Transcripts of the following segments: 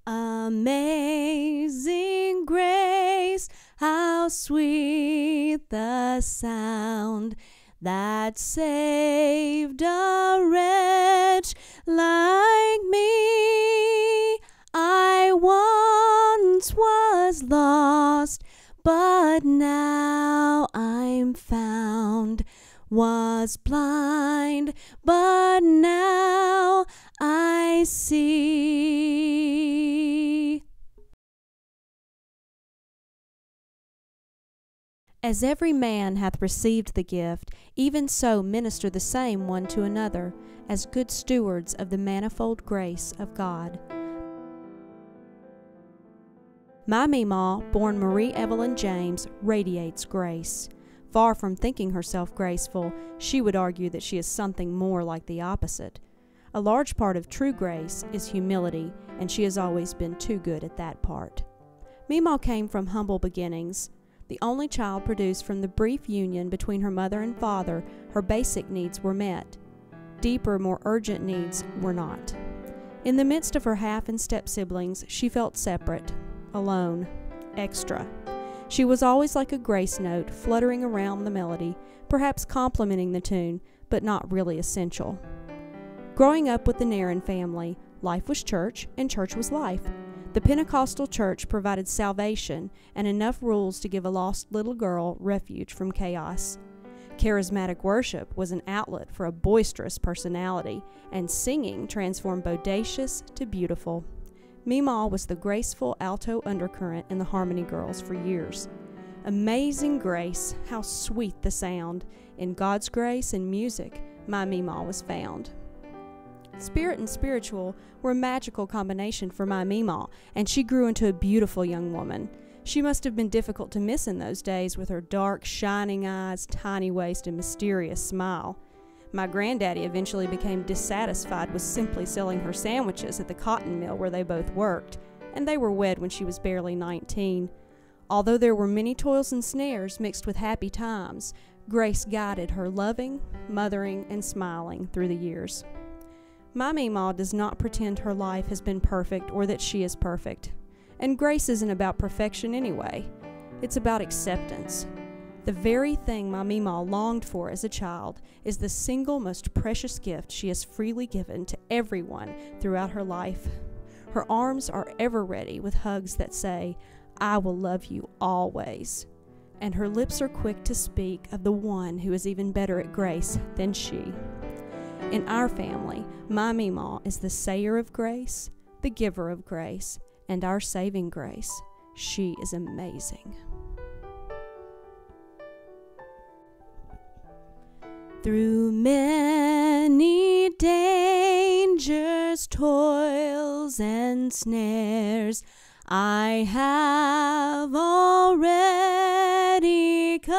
Amazing grace, how sweet the sound that saved a wretch like me. I once was lost, but now I'm found. Was blind, but now I see. As every man hath received the gift, even so minister the same one to another, as good stewards of the manifold grace of God. My Meemaw, born Marie Evelyn James, radiates grace. Far from thinking herself graceful, she would argue that she is something more like the opposite. A large part of true grace is humility, and she has always been too good at that part. Meemaw came from humble beginnings. The only child produced from the brief union between her mother and father, her basic needs were met. Deeper, more urgent needs were not. In the midst of her half and step siblings, she felt separate, alone, extra. She was always like a grace note, fluttering around the melody, perhaps complementing the tune, but not really essential. Growing up with the Nairn family, life was church, and church was life. The Pentecostal church provided salvation and enough rules to give a lost little girl refuge from chaos. Charismatic worship was an outlet for a boisterous personality, and singing transformed bodacious to beautiful. Meemaw was the graceful alto undercurrent in the Harmony Girls for years. Amazing grace, how sweet the sound. In God's grace and music, my Meemaw was found. Spirit and spiritual were a magical combination for my Meemaw, and she grew into a beautiful young woman. She must have been difficult to miss in those days with her dark, shining eyes, tiny waist, and mysterious smile. My granddaddy eventually became dissatisfied with simply selling her sandwiches at the cotton mill where they both worked, and they were wed when she was barely 19. Although there were many toils and snares mixed with happy times, grace guided her loving, mothering, and smiling through the years. My Meemaw does not pretend her life has been perfect or that she is perfect. And grace isn't about perfection anyway. It's about acceptance. The very thing my Meemaw longed for as a child is the single most precious gift she has freely given to everyone throughout her life. Her arms are ever ready with hugs that say, "I will love you always." And her lips are quick to speak of the one who is even better at grace than she. In our family, my Meemaw is the sayer of grace, the giver of grace, and our saving grace. She is amazing. Through many dangers, toils, and snares, I have already come.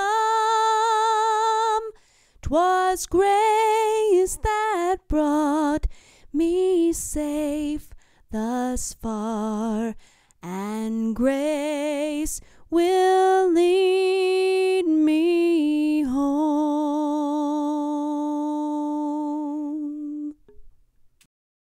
'Twas grace that brought me safe thus far, and grace will lead